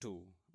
2,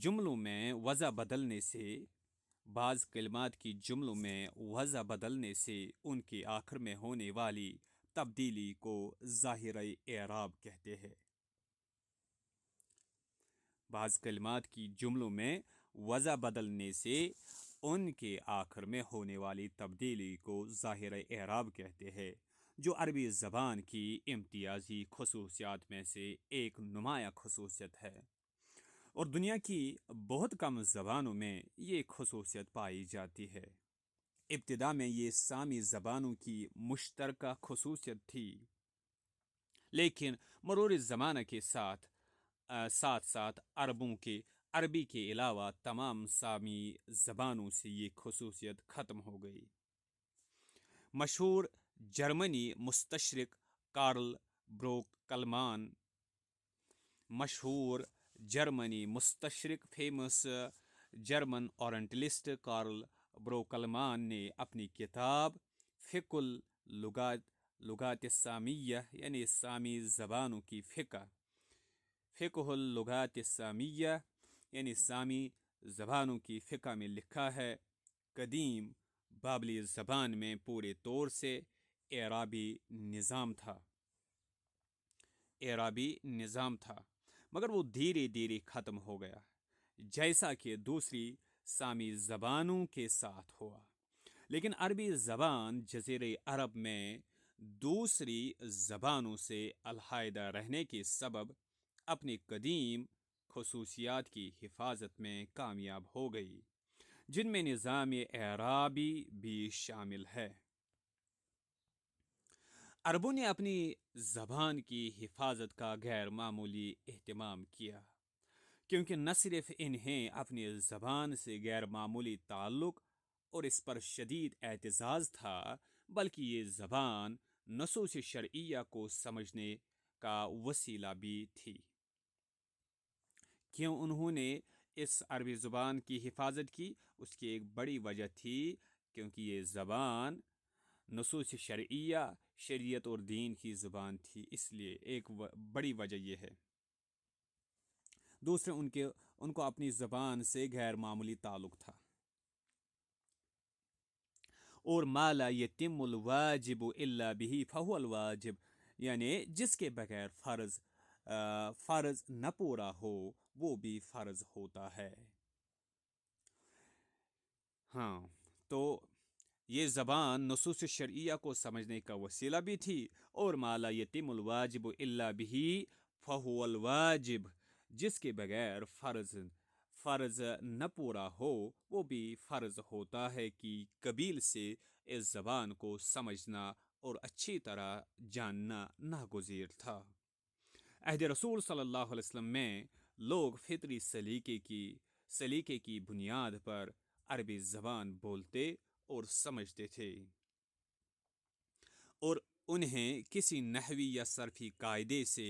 جملوں میں وضع بدلنے سے بعض کلمات کی جملوں میں وضع بدلنے سے ان کے آخر میں ہونے والی تبدیلی کو ظاہرِ اعراب کہتے ہیں۔ بعض کلمات کی جملوں میں وضع بدلنے سے ان کے آخر میں ہونے والی تبدیلی کو ظاہرِ اعراب کہتے ہیں، جو عربی زبان کی امتیازی خصوصیات میں سے ایک نمایاں خصوصیت ہے، اور دنیا کی بہت کم زبانوں میں یہ خصوصیت پائی جاتی ہے۔ ابتدا میں یہ سامی زبانوں کی مشترکہ خصوصیت تھی، لیکن مرور زمانہ کے ساتھ ساتھ عربی کے علاوہ تمام سامی زبانوں سے یہ خصوصیت ختم ہو گئی۔ مشہور جرمنی مستشرق Carl Brockelmann famous German orientalist Carl Brockelmann نے اپنی کتاب فقہ اللغات السامیہ یعنی سامی زبانوں کی فقہ اللغات السامیہ یعنی سامی زبانوں کی فقہ میں لکھا ہے، قدیم بابلی زبان میں پورے طور سے اعرابی نظام تھا، مگر وہ دھیرے دھیرے ختم ہو گیا، جیسا کہ دوسری سامی زبانوں کے ساتھ ہوا۔ لیکن عربی زبان جزیرہ عرب میں دوسری زبانوں سے علیحدہ رہنے کے سبب اپنی قدیم خصوصیات کی حفاظت میں کامیاب ہو گئی، جن میں نظام اعرابی بھی شامل ہے۔ عربوں نے اپنی زبان کی حفاظت کا غیر معمولی اہتمام کیا، کیونکہ نہ صرف انہیں اپنی زبان سے غیر معمولی تعلق اور اس پر شدید اعتزاز تھا، بلکہ یہ زبان نصوص شرعیہ کو سمجھنے کا وسیلہ بھی تھی۔ کیوں انہوں نے اس عربی زبان کی حفاظت کی؟ اس کی ایک بڑی وجہ تھی کیونکہ یہ زبان نصوص شرعیہ، شریعت اور دین کی زبان تھی، اس لیے ایک بڑی وجہ یہ ہے۔ دوسرے ان کو اپنی زبان سے غیر معمولی تعلق تھا۔ اور ما لا یتم الواجب الا به فهو الواجب، یعنی جس کے بغیر فرض نہ پورا ہو وہ بھی فرض ہوتا ہے۔ ہاں، تو یہ زبان نصوص شرعیہ کو سمجھنے کا وسیلہ بھی تھی، اور ما لا یتم الواجب الا به فهو الواجب، جس کے بغیر فرض نہ پورا ہو وہ بھی فرض ہوتا ہے، کہ قبیل سے اس زبان کو سمجھنا اور اچھی طرح جاننا ناگزیر تھا۔ عہد رسول صلی اللہ علیہ وسلم میں لوگ فطری سلیقے کی بنیاد پر عربی زبان بولتے اور سمجھتے تھے، اور انہیں کسی نحوی یا صرفی قاعدے سے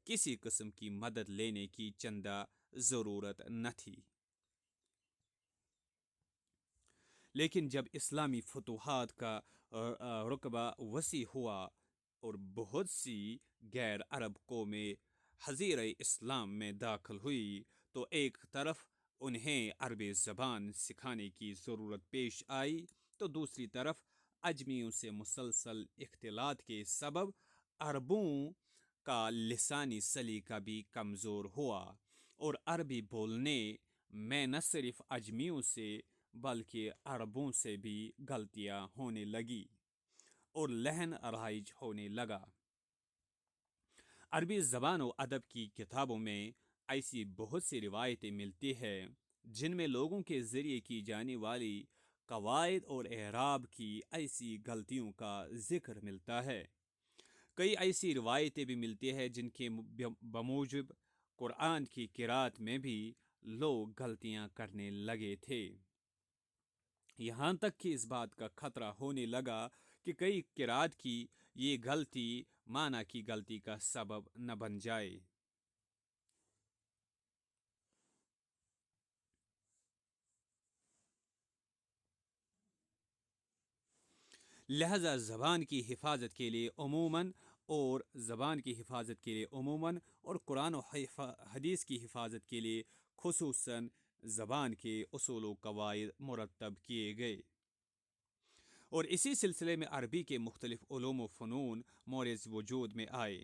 کسی قسم کی مدد لینے کی چندہ ضرورت نہ تھی۔ لیکن جب اسلامی فتوحات کا رقبہ وسیع ہوا اور بہت سی غیر عرب قومیں حضیرہ اسلام میں داخل ہوئی، تو ایک طرف انہیں عربی زبان سکھانے کی ضرورت پیش آئی، تو دوسری طرف اجمیوں سے مسلسل اختلاط کے سبب عربوں کا لسانی سلیقہ بھی کمزور ہوا، اور عربی بولنے میں نہ صرف اجمیوں سے بلکہ عربوں سے بھی غلطیاں ہونے لگی اور لحن رائج ہونے لگا۔ عربی زبان و ادب کی کتابوں میں ایسی بہت سی روایتیں ملتی ہیں جن میں لوگوں کے ذریعے کی جانے والی قواعد اور اعراب کی ایسی غلطیوں کا ذکر ملتا ہے۔ کئی ایسی روایتیں بھی ملتی ہیں جن کے بموجب قرآن کی قرأت میں بھی لوگ غلطیاں کرنے لگے تھے، یہاں تک کہ اس بات کا خطرہ ہونے لگا کہ کئی قرأت کی یہ غلطی معنی کی غلطی کا سبب نہ بن جائے۔ لہذا زبان کی حفاظت کے لیے عموماً اور قرآن و حدیث کی حفاظت کے لیے خصوصاً زبان کے اصول و قواعد مرتب کیے گئے، اور اسی سلسلے میں عربی کے مختلف علوم و فنون مورز وجود میں آئے۔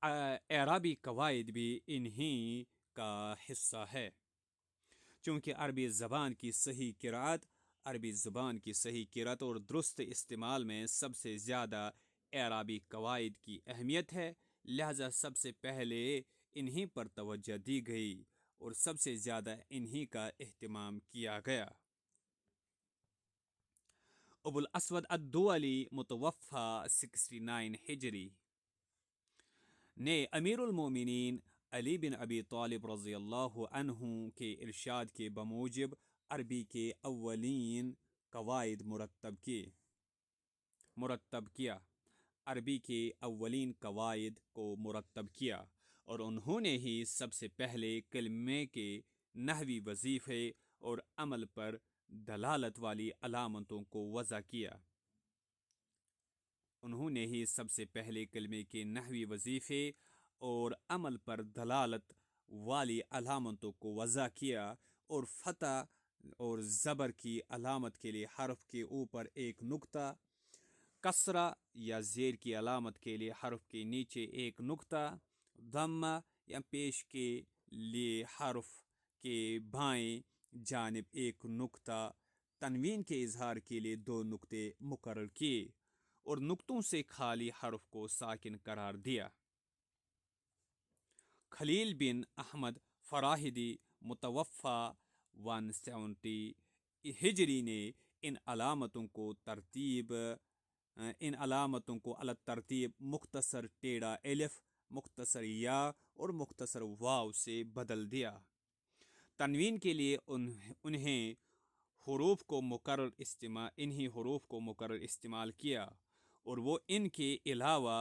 اعرابی قواعد بھی انہی کا حصہ ہے، چونکہ عربی زبان کی صحیح قرأت اور درست استعمال میں سب سے زیادہ اعرابی قواعد کی اہمیت ہے، لہذا سب سے پہلے انہی پر توجہ دی گئی اور سب سے زیادہ انہی کا اہتمام کیا گیا۔ ابو الاسود الدؤلی متوفی 69 ہجری نے امیر المومنین علی بن ابی طالب رضی اللہ عنہ کے ارشاد کے بموجب عربی کے اولین قواعد مرتب کیا اور انہوں نے ہی سب سے پہلے کلمے کے نحوی وظیفے اور عمل پر دلالت والی علامتوں کو وضع کیا۔ انہوں نے ہی سب سے پہلے کلمے کے نحوی وظیفے اور عمل پر دلالت والی علامتوں کو وضع کیا، اور فتح اور زبر کی علامت کے لیے حرف کے اوپر ایک نقطہ، کسرہ یا زیر کی علامت کے لیے حرف کے نیچے ایک نقطہ، ضمہ یا پیش کے لیے حرف کے بائیں جانب ایک نقطہ، تنوین کے اظہار کے لیے 2 نقطے مقرر کیے اور نقطوں سے خالی حرف کو ساکن قرار دیا۔ خلیل بن احمد فراہیدی متوفی 170 ہجری نے ان علامتوں کو علی ترتیب مختصر ٹیڑھا الف، مختصر یا اور مختصر واو سے بدل دیا۔ تنوین کے لیے انہی حروف کو مقرر استعمال کیا، اور وہ ان کے علاوہ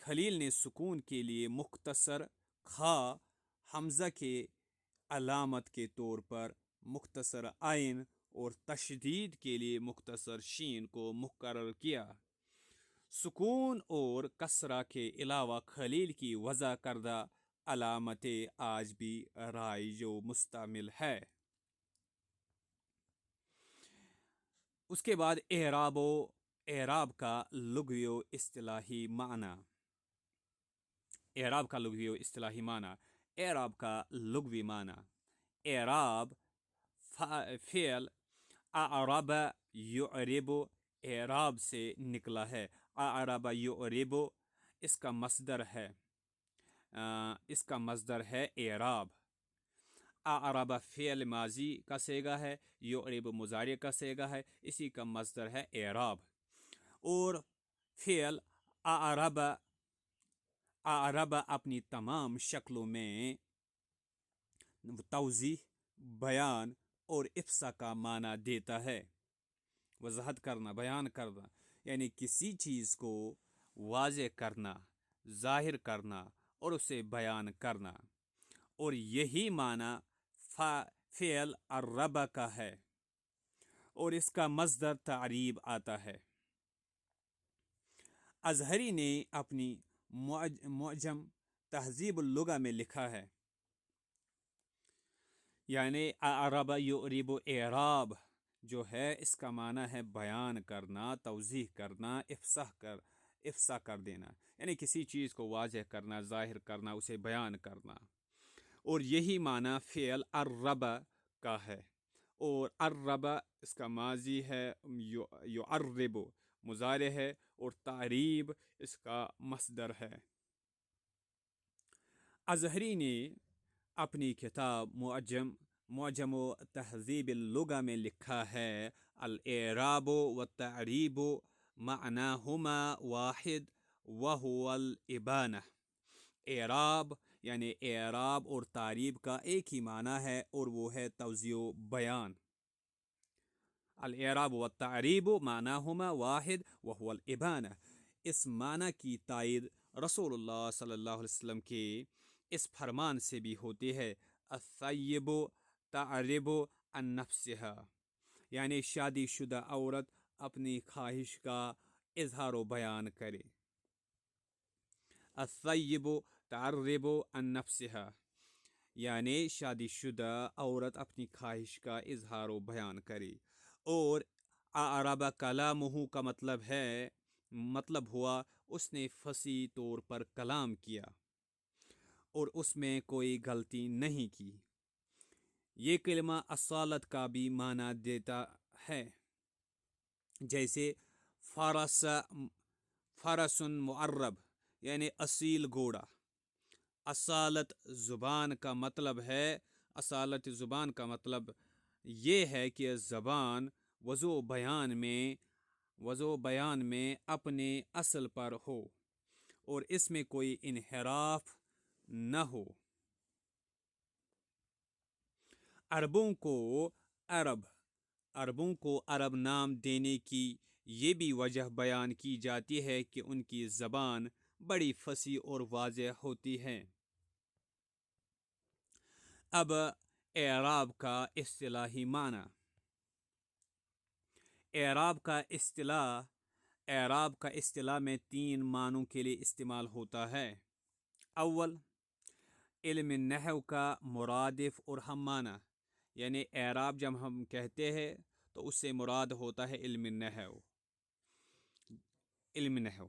خلیل نے سکون کے لیے مختصر خا، حمزہ کے علامت کے طور پر مختصر عین اور تشدید کے لیے مختصر شین کو مقرر کیا۔ سکون اور کسرہ کے علاوہ خلیل کی وضع کردہ علامتیں آج بھی رائج و مستعمل ہے۔ اس کے بعد اعراب کا لغوی و اصطلاحی معنی۔ اعراب کا لغوی معنی، اعراب فعل اعرب یعرب اعراب سے نکلا ہے۔ اعرب یعرب اس کا مصدر ہے اعراب۔ اعرب فعل ماضی کا صیغہ ہے، یعرب مضارع کا صیغہ ہے، اسی کا مصدر ہے اعراب۔ اور فعل اعرب اپنی تمام شکلوں میں توضیح، بیان اور افصاح کا معنی دیتا ہے۔ وضاحت کرنا، بیان کرنا، یعنی کسی چیز کو واضح کرنا، ظاہر کرنا اور اسے بیان کرنا، اور یہی معنی فعل عرب کا ہے، اور اس کا مصدر تعریب آتا ہے۔ ازہری نے اپنی معجم تہذیب اللغہ میں لکھا ہے، یعنی اعرب یعرب اعراب جو ہے اس کا معنی ہے بیان کرنا، توضیح کرنا، افصاح کر دینا، یعنی کسی چیز کو واضح کرنا، ظاہر کرنا، اسے بیان کرنا، اور یہی معنی فعل عرب کا ہے۔ اور عرب اس کا ماضی ہے، یعرب مضارع ہے، اور تعریب اس کا مصدر ہے۔ ازہری نے اپنی کتاب معجم و تہذیب اللغہ میں لکھا ہے، الاعراب والتعریب معناہما واحد وهو الابانہ۔ اعراب یعنی اعراب اور تعریب کا ایک ہی معنی ہے، اور وہ ہے توضیح و بیان۔ الاعراب والتعریب معناہما واحد وهو الابانہ۔ اس معنی کی تائید رسول اللہ صلی اللہ علیہ وسلم کے اس فرمان سے بھی ہوتی ہے، الثیب تعرب عن نفسها، یعنی شادی شدہ عورت اپنی خواہش کا اظہار و بیان کرے۔ الثیب تعرب عن نفسها، یعنی شادی شدہ عورت اپنی خواہش کا اظہار و بیان کرے. اور اعرب کلامہ کا مطلب ہوا اس نے فصیح طور پر کلام کیا اور اس میں کوئی غلطی نہیں کی. یہ کلمہ اصالت کا بھی معنی دیتا ہے، جیسے فارس فارسن معرب یعنی اصیل گھوڑا. اصالت زبان کا مطلب یہ ہے کہ زبان وضع بیان میں اپنے اصل پر ہو اور اس میں کوئی انحراف نہ ہو. عربوں کو عرب نام دینے کی یہ بھی وجہ بیان کی جاتی ہے کہ ان کی زبان بڑی فصیح اور واضح ہوتی ہے. اب اعراب کا اصطلاحی معنی. اعراب کا اصطلاح میں 3 معنوں کے لیے استعمال ہوتا ہے. اول، علم نحو کا مرادف اور ہم معنی، یعنی اعراب جب ہم کہتے ہیں تو اس سے مراد ہوتا ہے علم نحو.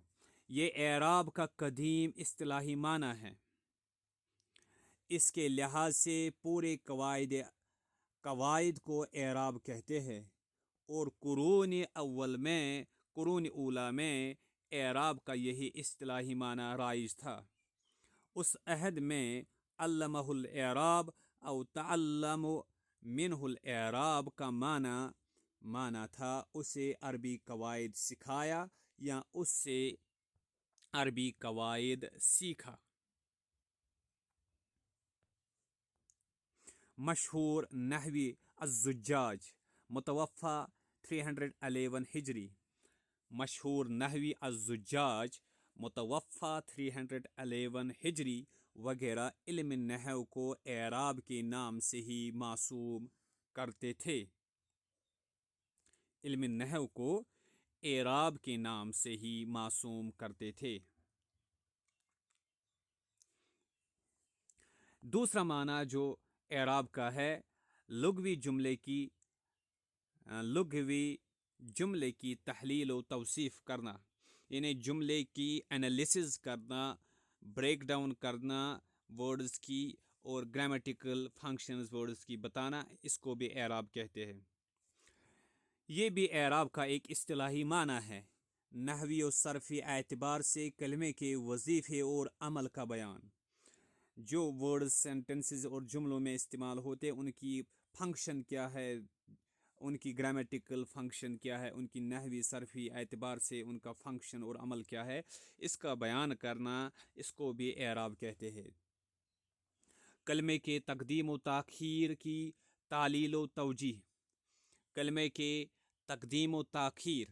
یہ اعراب کا قدیم اصطلاحی معنی ہے. اس کے لحاظ سے پورے قواعد کو اعراب کہتے ہیں، اور قرون اولا میں اعراب کا یہی اصطلاحی معنی رائج تھا. اس عہد میں علمہ الاعراب او تعلم منہ الاعراب کا معنی تھا اسے عربی قواعد سکھایا یا اس سے عربی قواعد سیکھا. مشہور نحوی الزجاج متوفی 311 ہجری. مشہور نحوی الزجاج متوفی 311 ہجری وغیرہ علم نحو کو اعراب کے نام سے ہی موسوم کرتے تھے. علم نحو کو اعراب کے نام سے ہی موسوم کرتے تھے. دوسرا معنی جو اعراب کا ہے، لغوی جملے کی تحلیل و توصیف کرنا، یعنی جملے کی انالیسز کرنا، بریک ڈاؤن کرنا ورڈز کی، اور گرامیٹیکل فنکشنز ورڈز کی بتانا، اس کو بھی اعراب کہتے ہیں. یہ بھی اعراب کا ایک اصطلاحی معنی ہے. نحوی و صرفی اعتبار سے کلمے کے وظیفے اور عمل کا بیان. جو ورڈز سینٹنسز اور جملوں میں استعمال ہوتے ان کی فنکشن کیا ہے، ان کی گرامیٹیکل فنکشن کیا ہے، ان کی نحوی صرفی اعتبار سے ان کا فنکشن اور عمل کیا ہے، اس کا بیان کرنا، اس کو بھی اعراب کہتے ہیں. کلمے کے تقدیم و تاخیر کی تعلیل و توجیہ. کلمے کے تقدیم و تاخیر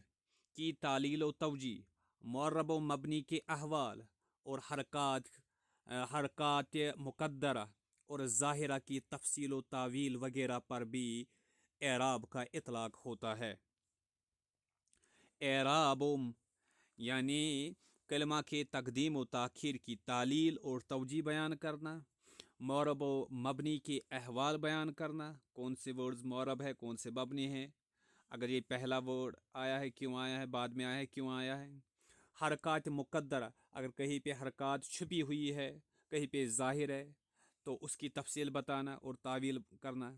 کی تعلیل و توجیہ، معرب و مبنی کے احوال اور حرکات مقدرہ اور ظاہرہ کی تفصیل و تعویل وغیرہ پر بھی اعراب کا اطلاق ہوتا ہے. اعراب یعنی کلمہ کے تقدیم و تاخیر کی تعلیل اور توجیہ بیان کرنا، معرب و مبنی کے احوال بیان کرنا، کون سے ورڈز معرب ہے، کون سے مبنی ہیں، اگر یہ پہلا ورڈ آیا ہے کیوں آیا ہے، بعد میں آیا ہے کیوں آیا ہے. حرکات مقدرہ، اگر کہیں پہ حرکات چھپی ہوئی ہے، کہیں پہ ظاہر ہے، تو اس کی تفصیل بتانا اور تعویل کرنا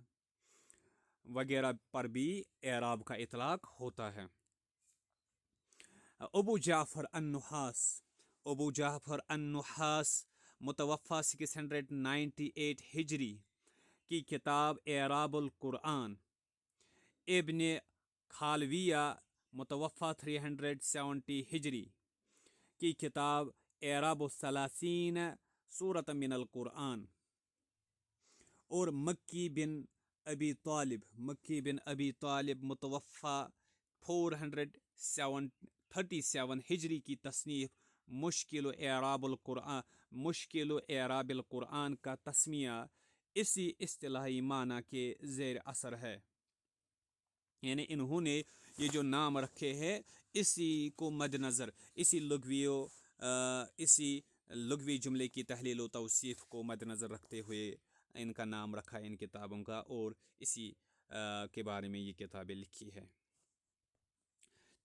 وغیرہ پر بھی اعراب کا اطلاق ہوتا ہے. ابو جعفر النحاس متوفی 698 ہجری کی کتاب اعراب القرآن. ابن خالویہ متوفی 370 ہجری کی کتاب اعراب الثلاثین سورۃ من القرآن. اور مکی بن ابی طالب متوفی 437 ہجری کی تصنیف مشکل اعراب القرآن کا تسمیہ اسی اصطلاحی معنی کے زیر اثر ہے. یعنی انہوں نے یہ جو نام رکھے ہیں اسی کو مد نظر، اسی لغوی جملے کی تحلیل و توصیف کو مد نظر رکھتے ہوئے ان کا نام رکھا ہے ان کتابوں کا، اور اسی کے بارے میں یہ کتابیں لکھی ہے۔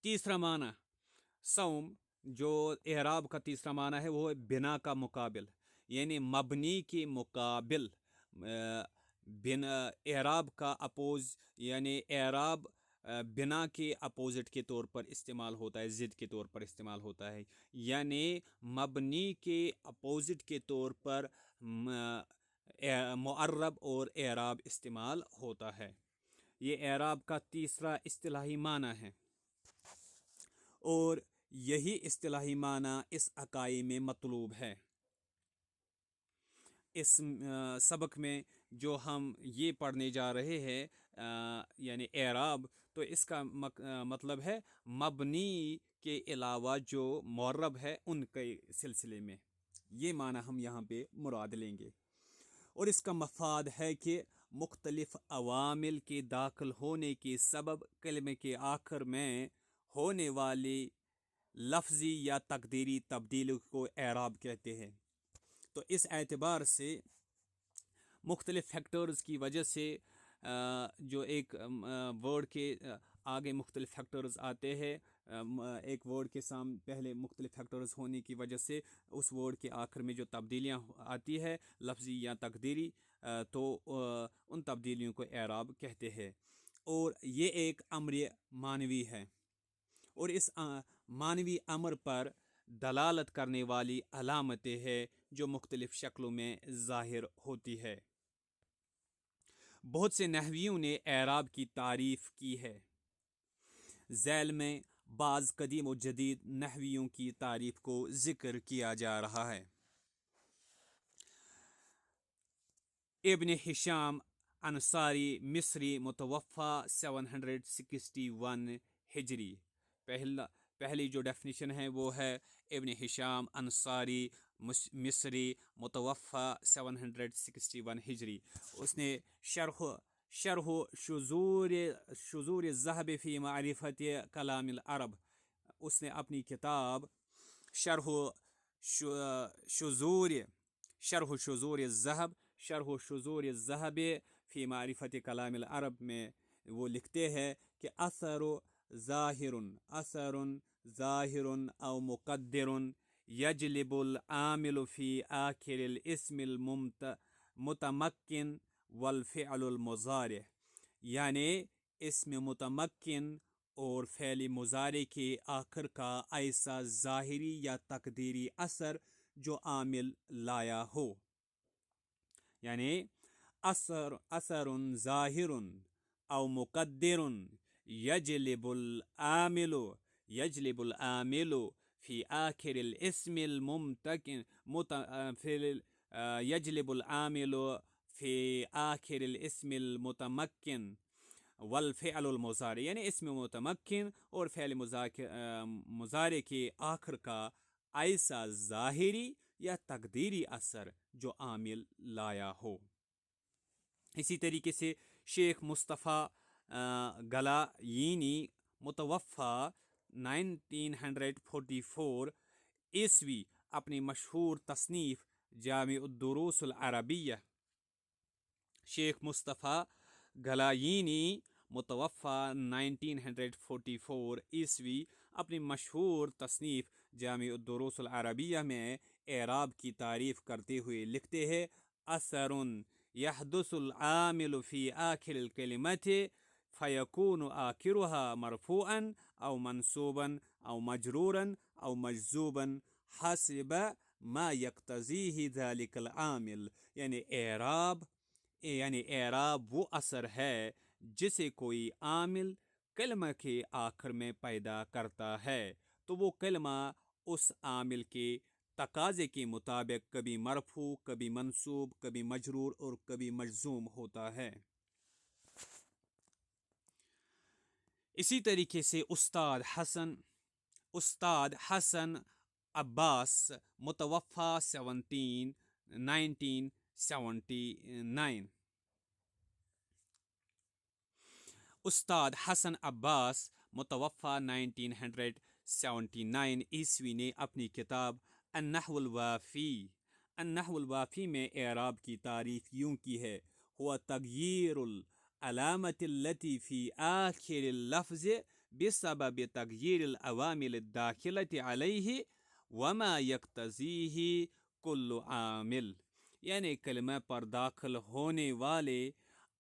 تیسرا معنی صوم، جو اعراب کا تیسرا معنی ہے وہ ہے بنا کا مقابل، یعنی مبنی کے مقابل بنا اعراب کا اپوز، یعنی اعراب بنا کے اپوزٹ کے طور پر استعمال ہوتا ہے، ضد کے طور پر استعمال ہوتا ہے، یعنی مبنی کے اپوزٹ کے طور پر معرب اور اعراب استعمال ہوتا ہے۔ یہ اعراب کا تیسرا اصطلاحی معنی ہے، اور یہی اصطلاحی معنی اس عقائی میں مطلوب ہے۔ اس سبق میں جو ہم یہ پڑھنے جا رہے ہیں یعنی اعراب، تو اس کا مطلب ہے مبنی کے علاوہ جو معرب ہے ان کے سلسلے میں، یہ معنی ہم یہاں پہ مراد لیں گے۔ اور اس کا مفاد ہے کہ مختلف عوامل کے داخل ہونے کے سبب کلمے کے آخر میں ہونے والی لفظی یا تقدیری تبدیلی کو اعراب کہتے ہیں۔ تو اس اعتبار سے مختلف فیکٹرز کی وجہ سے جو ایک ورڈ کے آگے مختلف فیکٹرز آتے ہیں، ایک ورڈ کے سامنے پہلے مختلف فیکٹرز ہونے کی وجہ سے اس ورڈ کے آخر میں جو تبدیلیاں آتی ہے لفظی یا تقدیری، تو ان تبدیلیوں کو اعراب کہتے ہیں، اور یہ ایک امر معنوی ہے، اور اس معنوی امر پر دلالت کرنے والی علامتیں ہیں جو مختلف شکلوں میں ظاہر ہوتی ہے۔ بہت سے نحویوں نے اعراب کی تعریف کی ہے۔ ذیل میں بعض قدیم و جدید نحویوں کی تعریف کو ذکر کیا جا رہا ہے۔ ابن ہشام انصاری مصری، متوفی 761 ہجری۔ پہلی جو ڈیفینیشن ہے وہ ہے ابن ہشام انصاری مصری، متوفی 761 ہجری۔ اس نے شرح شذور الذہب فی معرفت کلام العرب، اس نے اپنی کتاب شرح شذور الذہب فی معرفت کلام العرب میں وہ لکھتے ہیں کہ اثر ظاہر او مقدر یجلب العامل فی آخر الاسم المتمکن والفعل المضارع، یعنی اسم متمکن اور فعل مضارع کے آخر کا ایسا ظاہری یا تقدیری اثر جو عامل لایا ہو، یعنی اثر ظاہر او مقدر یجلب العامل فی آخر الاسم یجلب العامل فی آخر الاسم المتمکن والفعل المضارع، یعنی اسم متمکن اور فعل مضارع کے آخر کا ایسا ظاہری یا تقدیری اثر جو عامل لایا ہو۔ اسی طریقے سے شیخ مصطفیٰ گلایینی، متوفی 1944 عیسوی، اپنی مشہور تصنیف جامع الدروس العربیہ، شیخ مصطفیٰ گلایینی متوفی 1944 عیسوی، اپنی مشہور تصنیف جامع الدروس العربیہ میں اعراب کی تعریف کرتے ہوئے لکھتے ہیں: اثر یحدث العامل فی آخر الکلمۃ فیکون آخرها مرفوعا او منصوبا او مجرورا او مجزوبا حسب ما یقتضیہ ذلک العامل، یعنی اعراب وہ اثر ہے جسے کوئی عامل کلمہ کے آخر میں پیدا کرتا ہے، تو وہ کلمہ اس عامل کے تقاضے کے مطابق کبھی مرفوع، کبھی منصوب، کبھی مجرور اور کبھی مجزوم ہوتا ہے۔ اسی طریقے سے استاد حسن عباس، متوفی 1979، استاد حسن عباس متوفی 1979 عیسوی نے اپنی کتاب النحو الوافی النحو الوافی میں اعراب کی تعریف یوں کی ہے: ہوا تغییر العلامت التي في آخر اللفظ بسبب تغییر العوامل الداخلة عليه وما يقتضيه كل عامل، یعنی کلمہ پر داخل ہونے والے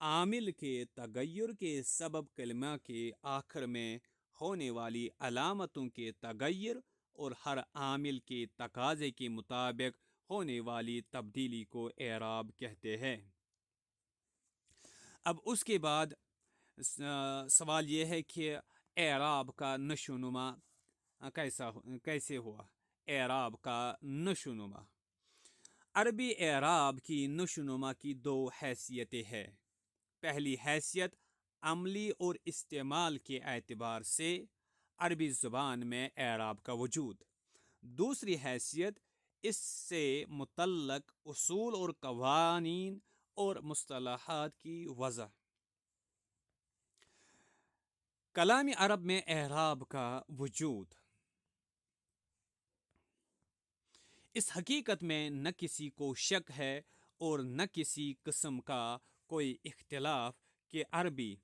عامل کے تغیر کے سبب کلمہ کے آخر میں ہونے والی علامتوں کے تغیر اور ہر عامل کے تقاضے کے مطابق ہونے والی تبدیلی کو اعراب کہتے ہیں۔ اب اس کے بعد سوال یہ ہے کہ اعراب کا نشو و نما کیسے ہوا؟ اعراب کا نشو و نما، عربی اعراب کی نشو و نما کی دو حیثیتیں ہیں۔ پہلی حیثیت عملی اور استعمال کے اعتبار سے عربی زبان میں اعراب کا وجود، دوسری حیثیت اس سے متعلق اصول اور قوانین اور مصطلحات کی وضع۔ کلام عرب میں اعراب کا وجود اس حقیقت میں نہ کسی کو شک ہے اور نہ کسی قسم کا کوئی اختلاف کہ عربی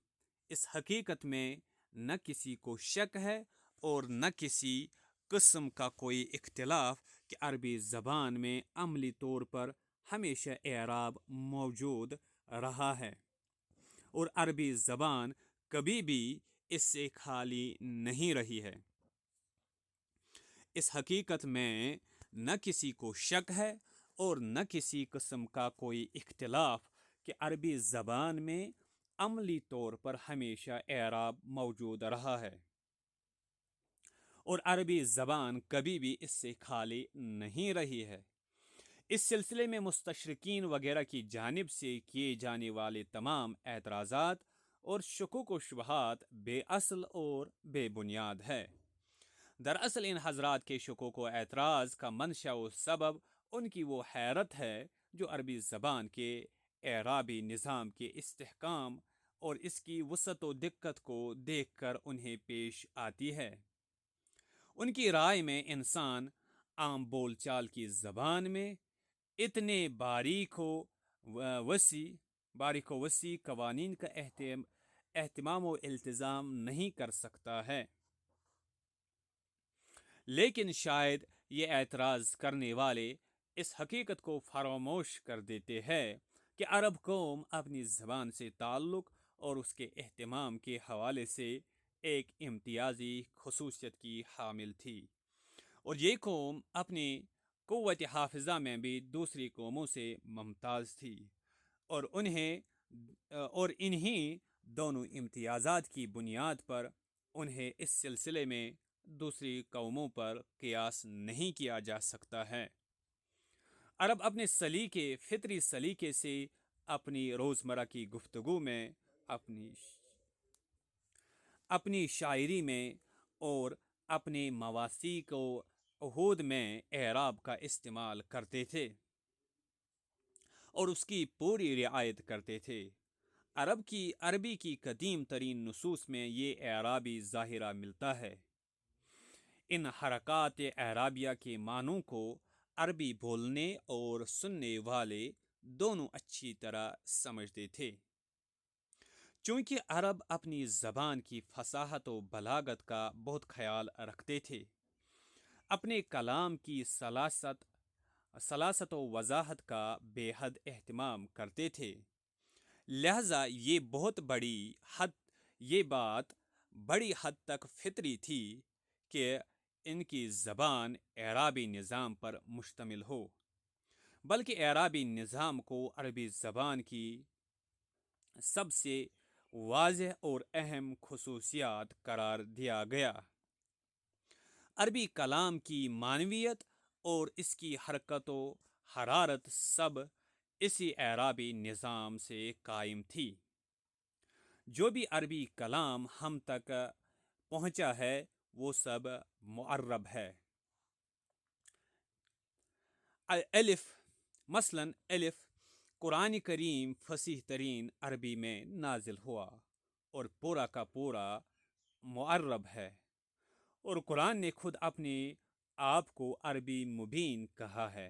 اس حقیقت میں نہ کسی کو شک ہے اور نہ کسی قسم کا کوئی اختلاف کہ عربی زبان میں عملی طور پر ہمیشہ اعراب موجود رہا ہے اور عربی زبان کبھی بھی اس سے خالی نہیں رہی ہے۔ اس حقیقت میں نہ کسی کو شک ہے اور نہ کسی قسم کا کوئی اختلاف کہ عربی زبان میں عملی طور پر ہمیشہ اعراب موجود رہا ہے اور عربی زبان کبھی بھی اس سے خالی نہیں رہی ہے۔ اس سلسلے میں مستشرقین وغیرہ کی جانب سے کیے جانے والے تمام اعتراضات اور شکوک و شبہات بے اصل اور بے بنیاد ہے۔ دراصل ان حضرات کے شکوک و اعتراض کا منشا و سبب ان کی وہ حیرت ہے جو عربی زبان کے اعرابی نظام کے استحکام اور اس کی وسعت و دقت کو دیکھ کر انہیں پیش آتی ہے۔ ان کی رائے میں انسان عام بول چال کی زبان میں اتنے باریک و وسیع قوانین کا اہتمام و التزام نہیں کر سکتا ہے، لیکن شاید یہ اعتراض کرنے والے اس حقیقت کو فراموش کر دیتے ہیں کہ عرب قوم اپنی زبان سے تعلق اور اس کے اہتمام کے حوالے سے ایک امتیازی خصوصیت کی حامل تھی، اور یہ قوم اپنی قوت حافظہ میں بھی دوسری قوموں سے ممتاز تھی، اور انہی دونوں امتیازات کی بنیاد پر انہیں اس سلسلے میں دوسری قوموں پر قیاس نہیں کیا جا سکتا ہے۔ عرب اپنے فطری سلیقے سے اپنی روزمرہ کی گفتگو میں، اپنی شاعری میں اور اپنے مواثیق و عہود میں اعراب کا استعمال کرتے تھے اور اس کی پوری رعایت کرتے تھے۔ عربی کی قدیم ترین نصوص میں یہ اعرابی ظاہرہ ملتا ہے۔ ان حرکات اعرابیہ کے معنوں کو عربی بولنے اور سننے والے دونوں اچھی طرح سمجھتے تھے، چونکہ عرب اپنی زبان کی فصاحت و بلاغت کا بہت خیال رکھتے تھے، اپنے کلام کی سلاست و وضاحت کا بے حد اہتمام کرتے تھے، لہذا یہ بات بڑی حد تک فطری تھی کہ ان کی زبان اعرابی نظام پر مشتمل ہو، بلکہ اعرابی نظام کو عربی زبان کی سب سے واضح اور اہم خصوصیات قرار دیا گیا۔ عربی کلام کی معنویت اور اس کی حرکت و حرارت سب اسی اعرابی نظام سے قائم تھی۔ جو بھی عربی کلام ہم تک پہنچا ہے وہ سب معرب ہے۔ مثلاً الف قرآن کریم فصیح ترین عربی میں نازل ہوا اور پورا کا پورا معرب ہے، اور قرآن نے خود اپنے آپ کو عربی مبین کہا ہے۔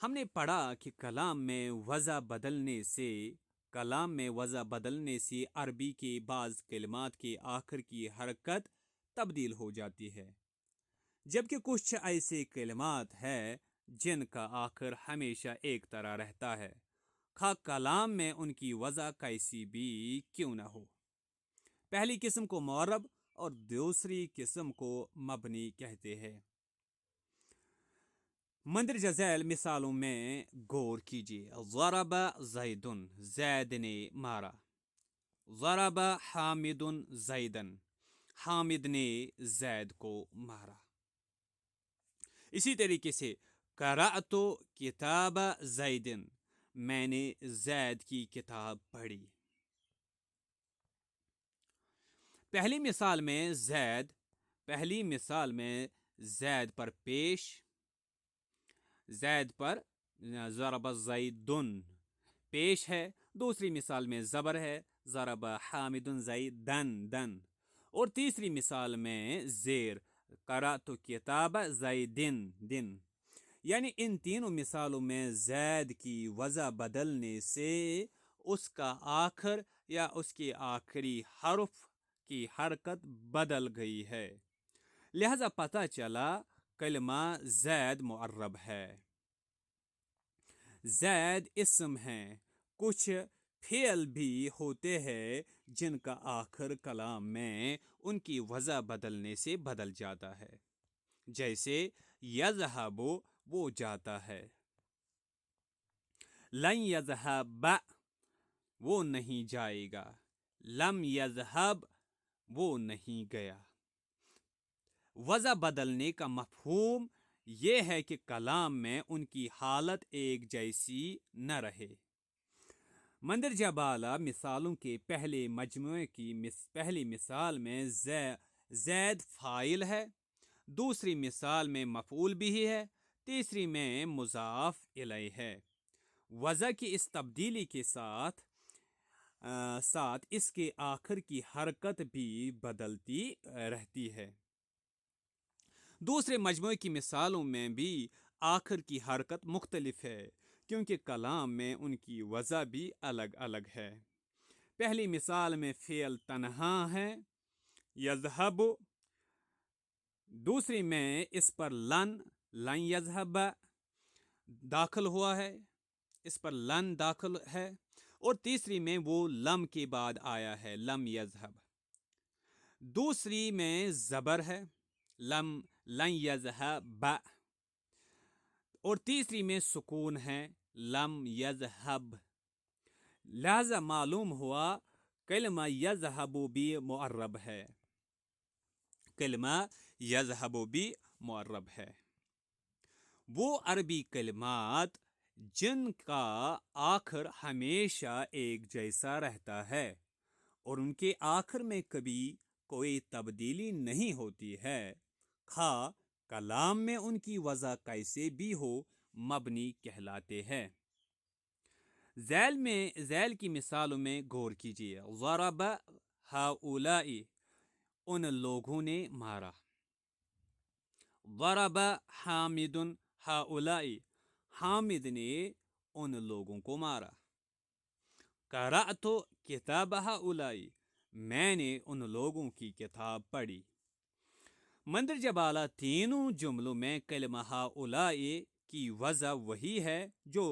ہم نے پڑھا کہ کلام میں وضع بدلنے سے عربی کے بعض کلمات کے آخر کی حرکت تبدیل ہو جاتی ہے، جبکہ کچھ ایسے کلمات ہیں جن کا آخر ہمیشہ ایک طرح رہتا ہے، خواہ کلام میں ان کی وضع کیسی بھی کیوں نہ ہو۔ پہلی قسم کو معرب اور دوسری قسم کو مبنی کہتے ہیں۔ مندرجہ ذیل مثالوں میں غور کیجیے۔ ضرب زید، زید نے مارا۔ ضرب حامد زیدن، حامد نے زید کو مارا۔ اسی طریقے سے قرأت کتاب زید، میں نے زید کی کتاب پڑھی۔ پہلی مثال میں زید پر پیش، زید پر ضرب زیدن پیش ہے۔ دوسری مثال میں زبر ہے، ضرب حامد زیدن دن، اور تیسری مثال میں زیر، قرأت کتاب زیدن دن۔ یعنی ان تینوں مثالوں میں زید کی وضع بدلنے سے اس کا آخر یا اس کے آخری حرف کی حرکت بدل گئی ہے، لہذا پتہ چلا کلمہ زید معرب ہے۔ زید اسم ہیں، کچھ فعل بھی ہوتے ہیں جن کا آخر کلام میں ان کی وضع بدلنے سے بدل جاتا ہے، جیسے یذہب، وہ جاتا ہے۔ لن یذہب، وہ نہیں جائے گا۔ لم یذہب، وہ نہیں گیا۔ وضع بدلنے کا مفہوم یہ ہے کہ کلام میں ان کی حالت ایک جیسی نہ رہے۔ مندرجہ بالا مثالوں کے پہلے مجموعے کی پہلی مثال میں زید فاعل ہے، دوسری مثال میں مفعول بھی ہے، تیسری میں مضاف الیہ ہے۔ وضع کی اس تبدیلی کے ساتھ اس کے آخر کی حرکت بھی بدلتی رہتی ہے۔ دوسرے مجموعے کی مثالوں میں بھی آخر کی حرکت مختلف ہے، کیونکہ کلام میں ان کی وضع بھی الگ الگ ہے۔ پہلی مثال میں فعل تنہا ہے، یذہب، دوسری میں اس پر لن یذہب داخل ہوا ہے، اس پر لن داخل ہے، اور تیسری میں وہ لم کے بعد آیا ہے، لم یذہب۔ دوسری میں زبر ہے، لن یذہب، اور تیسری میں سکون ہے، لم یذہب۔ لہذا معلوم ہوا کلمہ یذہب بھی معرب ہے، کلمہ یذہب بھی معرب ہے۔ وہ عربی کلمات جن کا آخر ہمیشہ ایک جیسا رہتا ہے اور ان کے آخر میں کبھی کوئی تبدیلی نہیں ہوتی ہے، خواہ کلام میں ان کی وضع کیسے بھی ہو، مبنی کہلاتے ہیں۔ ذیل کی مثالوں میں غور کیجیے۔ ضرب ہؤلاء، ان لوگوں نے مارا۔ ضرب حامد ہؤلاء، حامد نے ان لوگوں کو مارا۔ قرأت کتاب ہؤلاء، میں نے ان لوگوں کی کتاب پڑھی۔ مندرجہ بالا تینوں جملوں میں کلمہ ہؤلاء کی وضع وہی ہے جو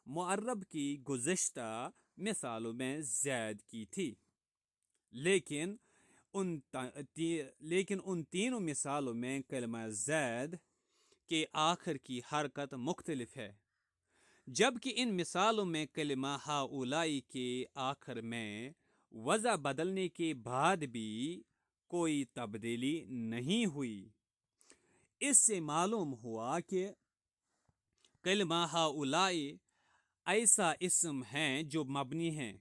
معرب کی گزشتہ مثالوں میں زید کی تھی، لیکن ان تینوں مثالوں میں کلمہ زید کے آخر کی حرکت مختلف ہے، جبکہ ان مثالوں میں کلمہ ہؤلاء کے آخر میں وضع بدلنے کے بعد بھی کوئی تبدیلی نہیں ہوئی۔ اس سے معلوم ہوا کہ کلمہ ہؤلاء ایسا اسم ہیں جو مبنی ہیں۔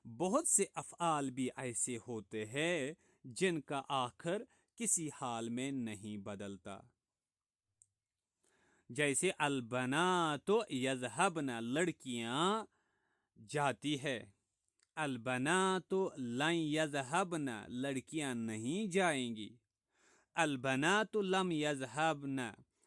بہت سے افعال بھی ایسے ہوتے ہیں جن کا آخر کسی حال میں نہیں بدلتا، جیسے البنات یذہبن، لڑکیاں جاتی ہے۔ البنات لن یذہبن، لڑکیاں نہیں جائیں گی۔ البنات لم یذہبن،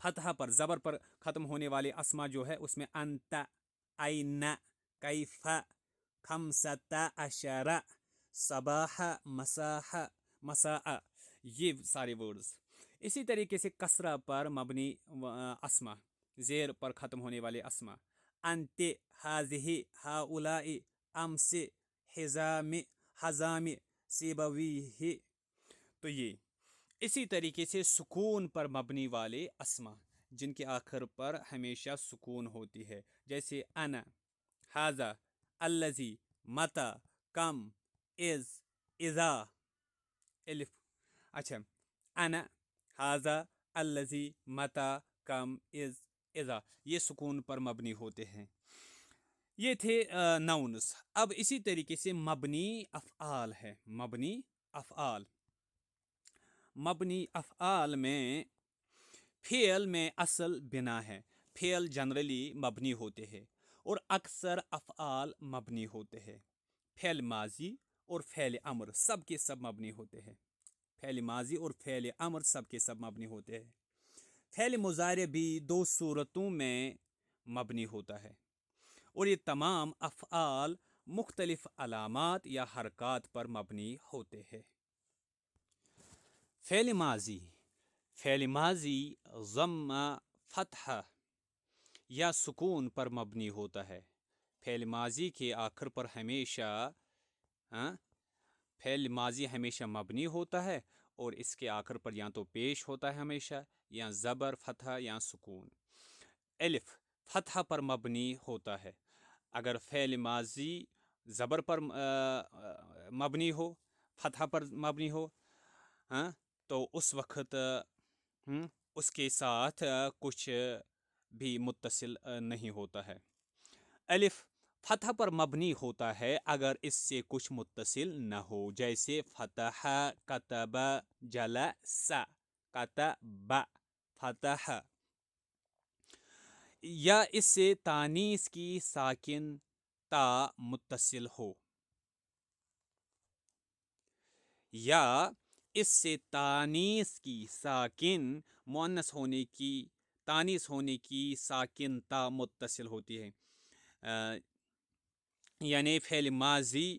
فتح پر زبر پر ختم ہونے والے اسما جو ہے اس میں انت، این، کیف، خمسۃ عشر، صباح، مساح، مساء، یہ سارے ورڈز. اسی طریقے سے کسرہ پر مبنی اسما، زیر پر ختم ہونے والے اسما، انت، ہاذہ، ہؤلاء، امس، حزام، حزام، سیبویہ. تو یہ اسی طریقے سے سکون پر مبنی والے اسما جن کے آخر پر ہمیشہ سکون ہوتی ہے، جیسے انا، ھذا، الذی، متی، کم، اذ، اذا، الف. اچھا، انا، ھذا، الذی، متی، کم، اذ، اذا، یہ سکون پر مبنی ہوتے ہیں. یہ تھے ناؤنس. اب اسی طریقے سے مبنی افعال ہے. مبنی افعال، مبنی افعال میں فعل میں اصل بنا ہے. فعل جنرلی مبنی ہوتے ہیں اور اکثر افعال مبنی ہوتے ہیں. فعل ماضی اور فعل امر سب کے سب مبنی ہوتے ہیں. فعل ماضی اور فعل امر سب کے سب مبنی ہوتے ہیں. فعل مضارع بھی دو صورتوں میں مبنی ہوتا ہے اور یہ تمام افعال مختلف علامات یا حرکات پر مبنی ہوتے ہیں. فعل ماضی، فعل ماضی ضم، فتح یا سکون پر مبنی ہوتا ہے. فعل ماضی کے آخر پر ہمیشہ فعل ماضی ہمیشہ مبنی ہوتا ہے اور اس کے آخر پر یا تو پیش ہوتا ہے ہمیشہ، یا زبر، فتح یا سکون. الف فتح پر مبنی ہوتا ہے. اگر فعل ماضی زبر پر مبنی ہو، فتح پر مبنی ہو، تو اس وقت اس کے ساتھ کچھ بھی متصل نہیں ہوتا ہے. الف فتح پر مبنی ہوتا ہے اگر اس سے کچھ متصل نہ ہو، جیسے فتح، کتب، جلس، کتب، فتح. یا اس سے تانیث کی ساکن تا متصل ہو، یا اس سے تانیث کی ساکن مؤنث ہونے کی، تانیث ہونے کی ساکن تا متصل ہوتی ہے. یعنی فعل ماضی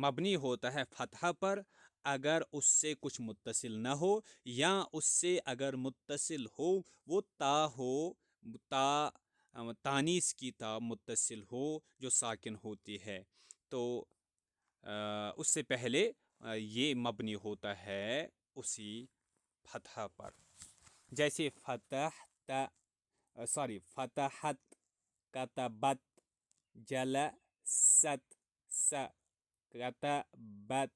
مبنی ہوتا ہے فتح پر اگر اس سے کچھ متصل نہ ہو، یا اس سے اگر متصل ہو وہ تا ہو، تا تانیث کی تا متصل ہو جو ساکن ہوتی ہے، تو اس سے پہلے یہ مبنی ہوتا ہے اسی فتح پر. جیسے فتحت، کتبت، جلست، کتبت.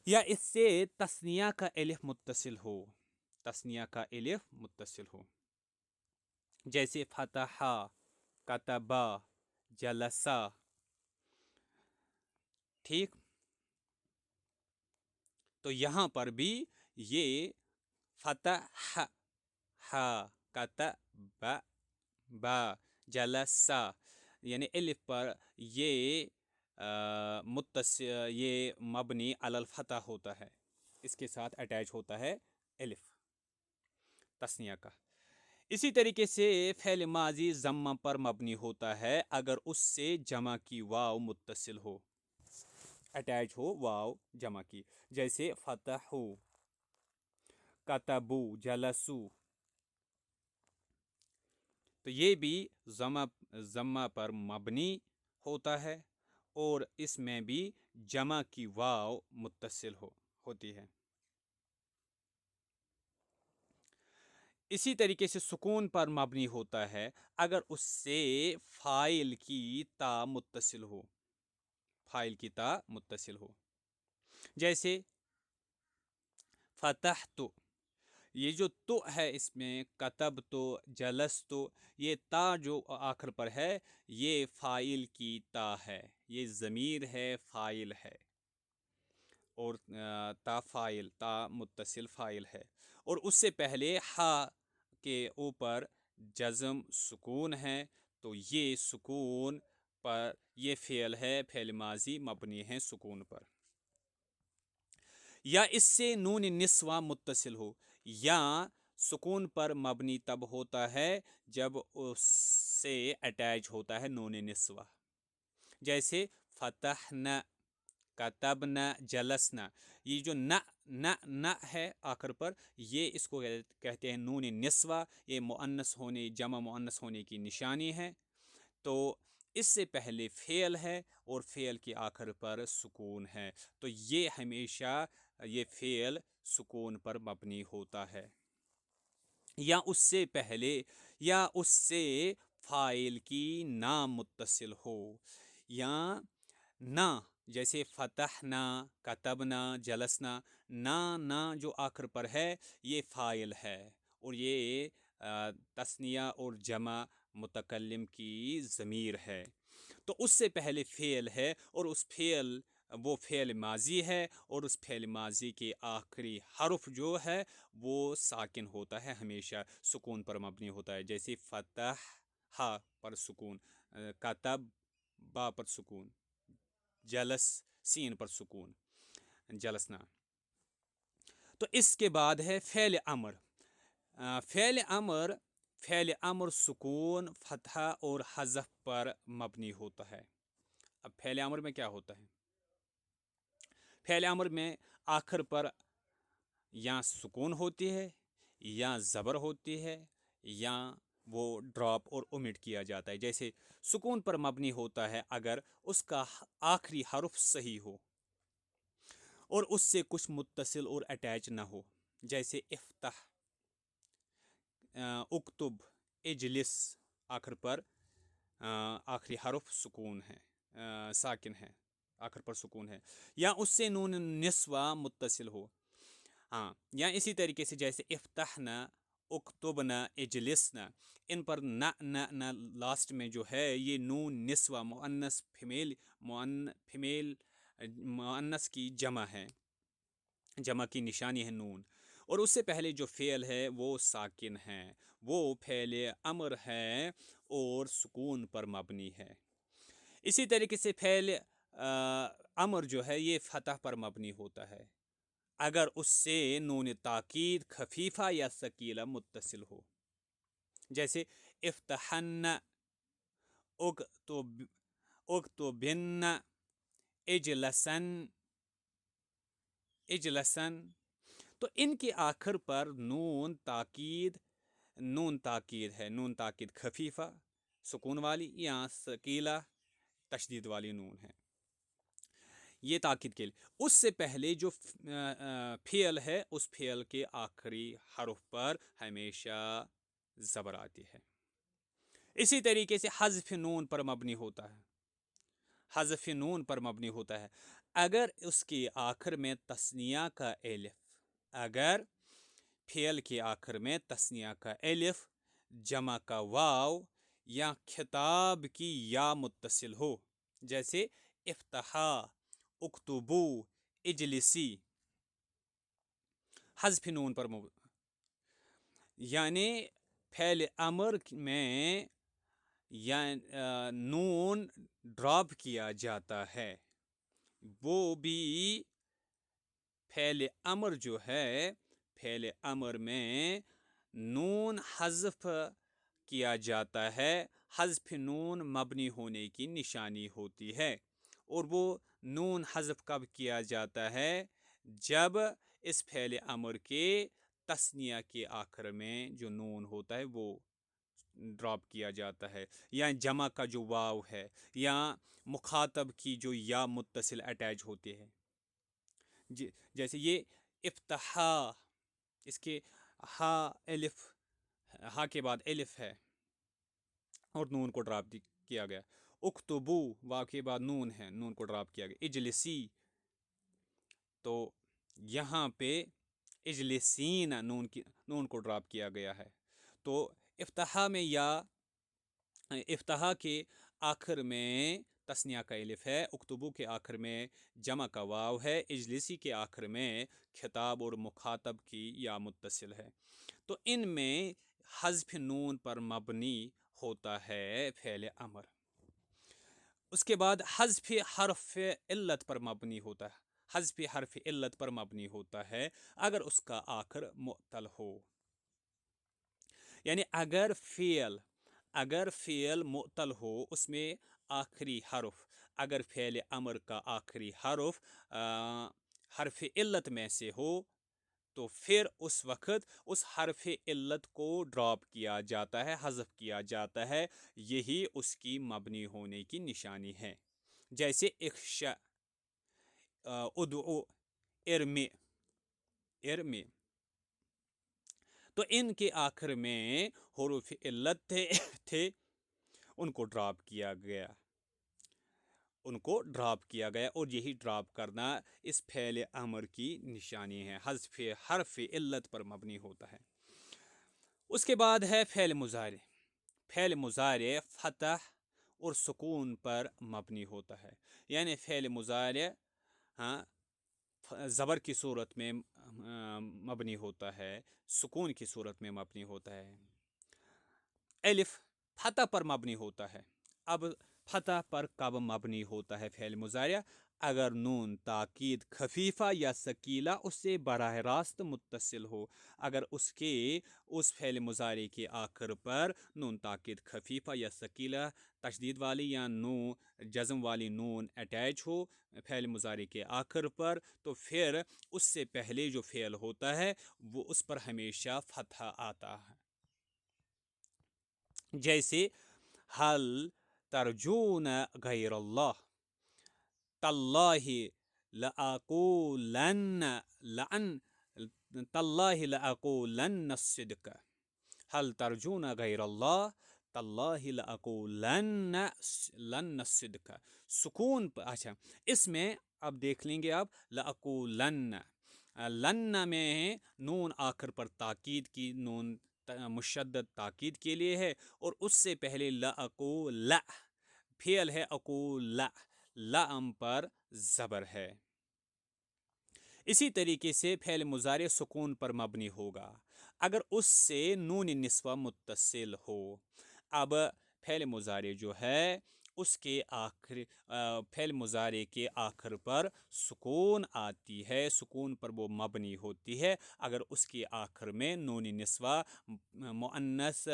یا اس سے تثنیہ کا الف متصل ہو، تثنیہ کا الف متصل ہو، جیسے فتح، کتبا، جلسا. ٹھیک. تو یہاں پر بھی یہ فتح، کتب، با، جلسا، یعنی الف پر یہ یہ مبنی علی الفتح ہوتا ہے، اس کے ساتھ اٹیچ ہوتا ہے الف تثنیہ کا. اسی طریقے سے فعل ماضی ضم پر مبنی ہوتا ہے اگر اس سے جمع کی واو متصل ہو، اٹیچ ہو واو جمع کی، جیسے فتحو، کتبو، جلسو. تو یہ بھی ضمہ پر مبنی ہوتا ہے اور اس میں بھی جمع کی واو متصل ہوتی ہے. اسی طریقے سے سکون پر مبنی ہوتا ہے اگر اس سے فاعل کی تا متصل ہو، فاعل کی تا متصل ہو، جیسے فتحت. یہ جو تو ہے اس میں کتب تو، جلس تو، یہ تا جو آخر پر ہے یہ فاعل کی تا ہے، یہ ضمیر ہے، فاعل ہے، اور تا فاعل، تا متصل فاعل ہے، اور اس سے پہلے ہا کے اوپر جزم سکون ہے، تو یہ سکون پر یہ فعل ہے، فعل ماضی مبنی ہے سکون پر. یا اس سے نون نسواں متصل ہو، یا سکون پر مبنی تب ہوتا ہے جب اس سے اٹیچ ہوتا ہے نون نسوہ، جیسے فتحنا، کتبنا، جلسنا۔ یہ جو نہ ہے آخر پر، یہ اس کو کہتے ہیں نون نسوہ، یہ مؤنث ہونے، جمع مؤنث ہونے کی نشانی ہے۔ تو اس سے پہلے فعل ہے اور فعل کے آخر پر سکون ہے، تو یہ ہمیشہ یہ فعل سکون پر مبنی ہوتا ہے، یا اس سے پہلے یا اس سے فاعل کی نام متصل ہو، یا نہ، جیسے فتحنا، کتبنا، جلسنا۔ نہ جو آخر پر ہے یہ فاعل ہے، اور یہ تثنیہ اور جمع متکلم کی ضمیر ہے، تو اس سے پہلے فعل ہے، اور وہ فعل ماضی ہے، اور اس فعل ماضی کے آخری حرف جو ہے وہ ساکن ہوتا ہے، ہمیشہ سکون پر مبنی ہوتا ہے، جیسے فتح ہا پر سکون، کتب با پر سکون، جلس سین پر سکون، جلسنا۔ تو اس کے بعد ہے فعل امر۔ فعل امر سکون، فتحہ اور حذف پر مبنی ہوتا ہے۔ اب فعل امر میں کیا ہوتا ہے؟ فعل امر میں آخر پر یا سکون ہوتی ہے، یا زبر ہوتی ہے، یا وہ ڈراپ اور اومٹ کیا جاتا ہے۔ جیسے سکون پر مبنی ہوتا ہے اگر اس کا آخری حرف صحیح ہو اور اس سے کچھ متصل اور اٹیچ نہ ہو، جیسے افتح، اکتب، اجلس، آخر پر آخری حرف سکون ہے، ساکن ہے، آخر پر سکون ہے، یا اس سے نون نسوہ متصل ہو۔ ہاں، یا اسی طریقے سے جیسے افتحنا، اکتبنا، اجلسنا، ان پر نہ لاسٹ میں جو ہے یہ نون نسوہ مؤنث مؤنث کی جمع ہے، جمع کی نشانی ہے نون، اور اس سے پہلے جو فعل ہے وہ ساکن ہے، وہ فعل امر ہے اور سکون پر مبنی ہے۔ اسی طریقے سے فعل امر جو ہے یہ فتح پر مبنی ہوتا ہے اگر اس سے نون تاکید خفیفہ یا ثقیلہ متصل ہو، جیسے افتحن، اکتبن، اجلسن۔ تو ان کے آخر پر نون تاکید ہے، نون تاکید خفیفہ سکون والی، یا ثقیلہ تشدید والی نون ہے، یہ تاکید کے لیے۔ اس سے پہلے جو فعل ہے اس فعل کے آخری حرف پر ہمیشہ زبر آتی ہے۔ اسی طریقے سے حذف نون پر مبنی ہوتا ہے، حذف نون پر مبنی ہوتا ہے اگر اس کے آخر میں تثنیہ کا الف، اگر فعل کے آخر میں تثنیہ کا الف، جمع کا واو، یا خطاب کی یا متصل ہو، جیسے افتحا، اکتبو، اجلسی۔ حذف نون پر یعنی فعل امر میں یا نون ڈراپ کیا جاتا ہے، وہ بھی فعل امر جو ہے، فعل امر میں نون حذف کیا جاتا ہے، حذف نون مبنی ہونے کی نشانی ہوتی ہے، اور وہ نون حذف کب کیا جاتا ہے؟ جب اس فعل امر کے تثنیہ کے آخر میں جو نون ہوتا ہے وہ ڈراپ کیا جاتا ہے، یا جمع کا جو واو ہے، یا مخاطب کی جو یا متصل اٹیچ ہوتی ہے، جیسے یہ افتحا، اس کے ہا کے بعد الف ہے اور نون کو ڈراپ کیا گیا، اکتبو، واو کے بعد نون ہے، نون کو ڈراپ کیا گیا، اجلسی، تو یہاں پہ اجلسین نون کو ڈراپ کیا گیا ہے۔ تو افتحا کے آخر میں تثنیہ کا الف ہے، اکتبو کے آخر میں جمع کا واو ہے، اجلسی کے آخر میں خطاب اور مخاطب کی یا متصل ہے، تو ان میں حذف نون پر مبنی ہوتا ہے فعل امر۔ اس کے بعد حذف حرف علت پر مبنی ہوتا ہے، حذف حرف علت پر مبنی ہوتا ہے اگر اس کا آخر معتل ہو، یعنی اگر فعل معطل ہو، اس میں آخری حرف، اگر فعل امر کا آخری حرف حرف علت میں سے ہو، تو پھر اس وقت اس حرف علت کو ڈراپ کیا جاتا ہے، حذف کیا جاتا ہے، یہی اس کی مبنی ہونے کی نشانی ہے۔ جیسے اخشا، ادعو، ارمی، ارمی، تو ان کے آخر میں حروف علت تھے، ان کو ڈراپ کیا گیا، اور یہی ڈراپ کرنا اس فعل امر کی نشانی ہے، حذف حرف علت پر مبنی ہوتا ہے۔ اس کے بعد ہے فعل مضارع۔ فعل مضارع فتح اور سکون پر مبنی ہوتا ہے، یعنی فعل مضارع زبر کی صورت میں مبنی ہوتا ہے، سکون کی صورت میں مبنی ہوتا ہے۔ الف فتح پر مبنی ہوتا ہے۔ اب فتح پر کب مبنی ہوتا ہے فعل مضارع؟ اگر نون تاکید خفیفہ یا ثقیلہ اس سے براہ راست متصل ہو۔ اگر اس فعل مضارع کے آخر پر نون تاکید خفیفہ یا ثقیلہ، تشدید والی یا جزم والی نون اٹیچ ہو فعل مضارع کے آخر پر، تو پھر اس سے پہلے جو فعل ہوتا ہے وہ اس پر ہمیشہ فتح آتا ہے۔ جیسے حل ترجون غیر اللہ، تاللہ لأقولن الصدق، حل ترجون غیر اللہ تاللہ لأقولن الصدق، سکون پر۔ اچھا، اس میں اب دیکھ لیں گے، اب لأقولن، لن میں نون آخر پر تاکید کی، نون مشدد تاکید کے لیے ہے، اور اس سے پہلے لأقول، فعل ہے اقول، لام پر زبر ہے۔ اسی طریقے سے فعل مضارع سکون پر مبنی ہوگا اگر اس سے نون نسوہ متصل ہو۔ اب فعل مضارع جو ہے اس کے فعل مضارع کے آخر پر سکون آتی ہے، سکون پر وہ مبنی ہوتی ہے اگر اس کے آخر میں نون نسوہ مؤنث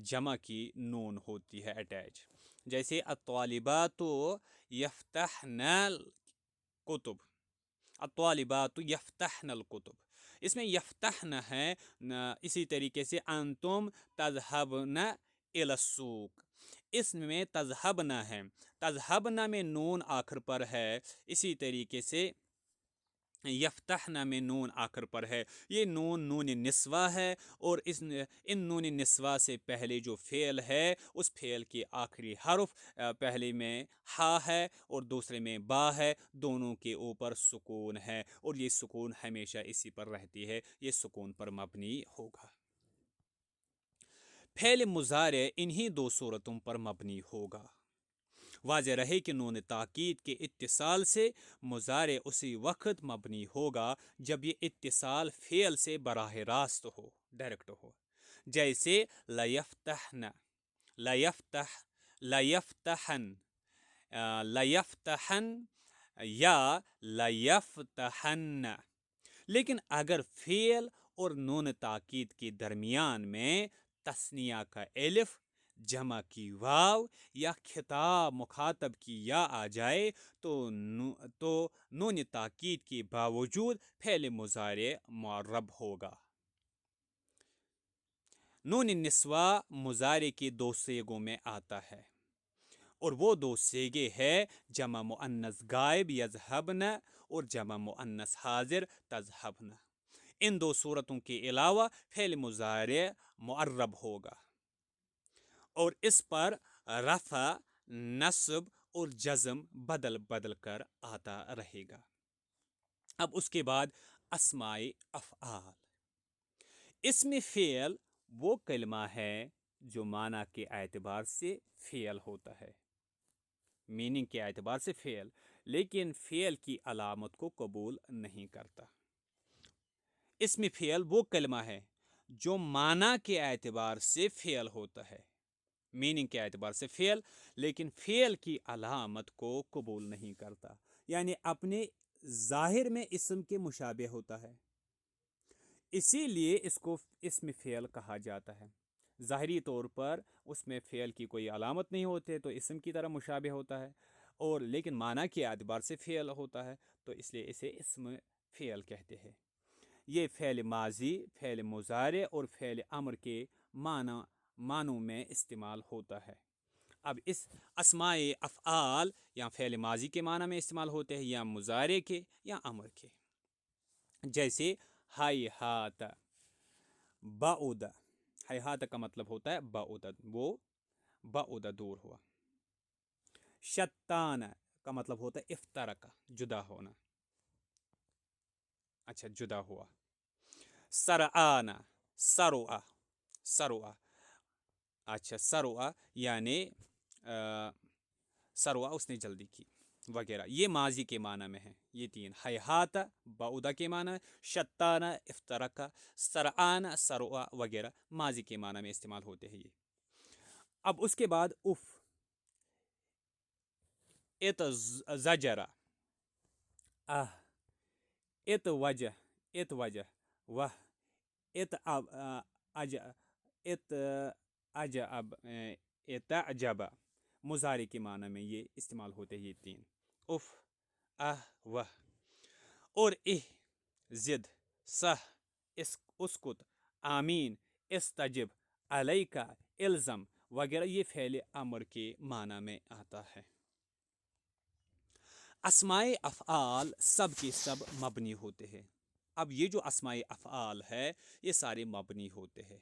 جمع کی نون ہوتی ہے اٹیچ۔ جیسے الطالبات یفتحن الکتب، الطالبات یفتحن الکتب، اس میں یفتحن ہے۔ اسی طریقے سے انتم تذهبن الی السوق، اس میں تذهبن ہے، تذهبن میں نون آخر پر ہے، اسی طریقے سے یفتحن میں نون آخر پر ہے، یہ نون نسوہ ہے، اور ان نون نسوہ سے پہلے جو فعل ہے اس فعل کے آخری حرف پہلے میں ہا ہے اور دوسرے میں با ہے، دونوں کے اوپر سکون ہے، اور یہ سکون ہمیشہ اسی پر رہتی ہے، یہ سکون پر مبنی ہوگا۔ فعل مضارع انہی دو صورتوں پر مبنی ہوگا۔ واضح رہے کہ نون تاکید کے اتصال سے مضارع اسی وقت مبنی ہوگا جب یہ اتصال فعل سے براہ راست ہو، ڈائریکٹ ہو۔ جیسے لیفتحن، لیفتحن یا لیفتحن۔ لیکن اگر فعل اور نون تاکید کے درمیان میں تثنیہ کا الف، جمع کی واو یا خطاب مخاطب کی یا آ جائے تو نون تاکید کے باوجود فعل مضارع معرب ہوگا۔ نون نسوہ مضارع کے دو صیغوں میں آتا ہے، اور وہ دو صیغے ہے جمع مؤنث غائب یذهبن اور جمع مؤنث حاضر تذهبن۔ ان دو صورتوں کے علاوہ فعل مضارع معرب ہوگا اور اس پر رفع، نصب اور جزم بدل بدل کر آتا رہے گا۔ اب اس کے بعد اسماء افعال۔ اسم فعل وہ کلمہ ہے جو معنی کے اعتبار سے فعل ہوتا ہے، میننگ کے اعتبار سے فعل، لیکن فعل کی علامت کو قبول نہیں کرتا۔ اسم فعل وہ کلمہ ہے جو معنی کے اعتبار سے فعل ہوتا ہے، میننگ کے اعتبار سے فعل، لیکن فعل کی علامت کو قبول نہیں کرتا، یعنی اپنے ظاہر میں اسم کے مشابہ ہوتا ہے، اسی لیے اس کو اسم فعل کہا جاتا ہے۔ ظاہری طور پر اس میں فعل کی کوئی علامت نہیں ہوتے تو اسم کی طرح مشابہ ہوتا ہے، اور لیکن معنی کے اعتبار سے فعل ہوتا ہے تو اس لیے اسے اسم فعل کہتے ہیں۔ یہ فعل ماضی، فعل مضارع اور فعل امر کے معنوں میں استعمال ہوتا ہے۔ اب اس اسماء افعال یا فعل ماضی کے معنی میں استعمال ہوتے ہیں یا مضارع کے یا امر کے، جیسے ہائی ہاتھ، بعد۔ ہائی ہاتھ کا مطلب ہوتا ہے بعد، وہ بعد دور ہوا۔ شتان کا مطلب ہوتا ہے افترق، جدا ہونا، اچھا جدا ہوا۔ سرعان، سروا، سروا، اچھا سروا یعنی سروا اس نے جلدی کی وغیرہ، یہ ماضی کے معنی میں ہے۔ یہ تین، حیات بعودہ کے معنی، شتان افترق، سرعان سروا وغیرہ ماضی کے معنی میں استعمال ہوتے ہیں یہ۔ اب اس کے بعد اف، ات زجرا، ات وجہ، ات وجہ، وہ، ات ات عجب، ات عجب مضارع کے معنی میں یہ استعمال ہوتے ہیں یہ تین، اف، وہ، اور زد، سہ، اسکت، آمین، استجب، علیکا، الزم وغیرہ یہ فعل امر کے معنی میں آتا ہے۔ اسماء افعال سب کے سب مبنی ہوتے ہیں۔ اب یہ جو اسماء افعال ہے یہ سارے مبنی ہوتے ہیں،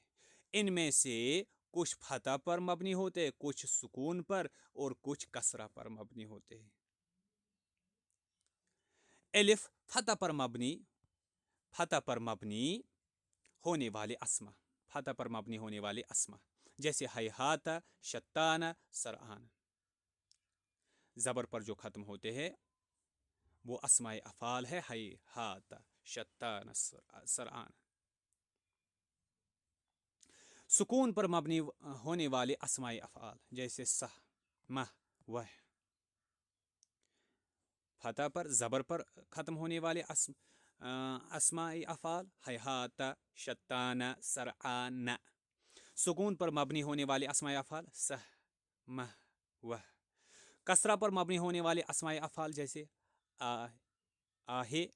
ان میں سے کچھ فتح پر مبنی ہوتے ہیں، کچھ سکون پر اور کچھ کسرہ پر مبنی ہوتے ہیں۔ الف فتح پر مبنی، فتح پر مبنی ہونے والے اسما، فتح پر مبنی ہونے والے اسما جیسے حیات، شتان، سرعان۔ زبر پر جو ختم ہوتے ہیں وہ اسماء افعال ہے، حیات، شتان، سرعان۔ سکون پر مبنی ہونے والے اسماء افعال جیسے سہ، مہ، وہ۔ فتح پر زبر پر ختم ہونے والے اسماء افعال حیات، شتان، سرعان۔ سکون پر مبنی ہونے والے اسماء افعال سہ، مہ، وہ۔ کسرہ پر مبنی ہونے والے اسماء افعال جیسے آہے،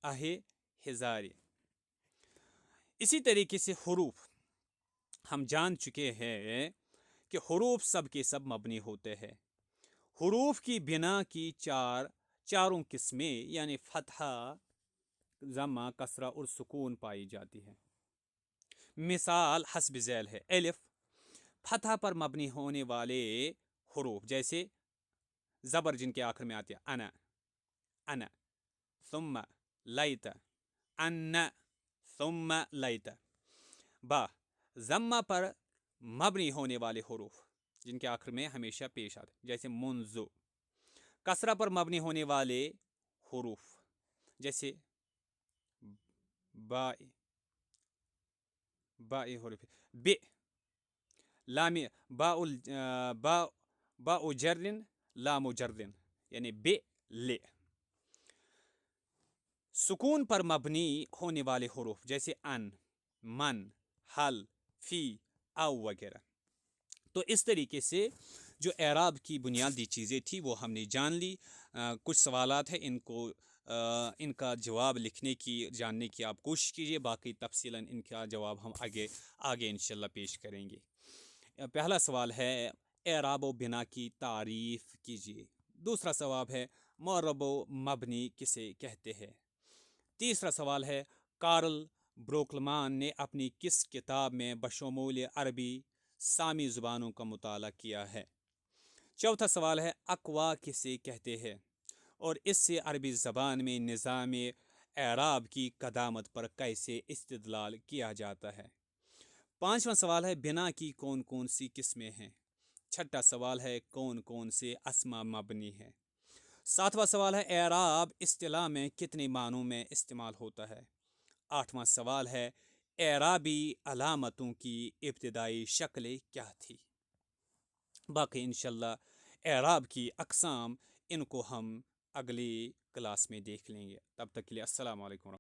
اہے، ہزارے۔ اسی طریقے سے حروف ہم جان چکے ہیں کہ حروف سب کے سب مبنی ہوتے ہیں۔ حروف کی بنا کی چاروں قسمیں یعنی فتحہ، ضمہ، کسرہ اور سکون پائی جاتی ہے۔ مثال حسب ذیل ہے، الف فتحہ پر مبنی ہونے والے حروف جیسے زبر جن کے آخر میں آتے ہیں انا، انا، ثم لیت، ان، ثم لیت۔ با ضمہ پر مبنی ہونے والے حروف جن کے آخر میں ہمیشہ پیش آتے جیسے منذ۔ کسرہ پر مبنی ہونے والے حروف جیسے باء حروف ب، لام، باء جر، لام جر یعنی ب، ل۔ سکون پر مبنی ہونے والے حروف جیسے ان، من، حل، فی، او وغیرہ۔ تو اس طریقے سے جو اعراب کی بنیادی چیزیں تھیں وہ ہم نے جان لی۔ کچھ سوالات ہیں ان کا جواب لکھنے کی، جاننے کی آپ کوشش کیجیے، باقی تفصیلاً ان کا جواب ہم آگے انشاءاللہ پیش کریں گے۔ پہلا سوال ہے اعراب و بنا کی تعریف کیجیے۔ دوسرا سوال ہے معرب و مبنی کسے کہتے ہیں۔ تیسرا سوال ہے کارل بروکلمان نے اپنی کس کتاب میں بشمول عربی سامی زبانوں کا مطالعہ کیا ہے۔ چوتھا سوال ہے اقوا کسے کہتے ہیں اور اس سے عربی زبان میں نظام اعراب کی قدامت پر کیسے استدلال کیا جاتا ہے۔ پانچواں سوال ہے بنا کی کون کون سی قسمیں ہیں۔ چھٹا سوال ہے کون کون سے اسما مبنی ہیں۔ ساتواں سوال ہے اعراب اصطلاح میں کتنے معنوں میں استعمال ہوتا ہے۔ آٹھواں سوال ہے اعرابی علامتوں کی ابتدائی شکلیں کیا تھی۔ باقی انشاءاللہ اعراب کی اقسام ان کو ہم اگلی کلاس میں دیکھ لیں گے۔ تب تک کے لیے السلام علیکم۔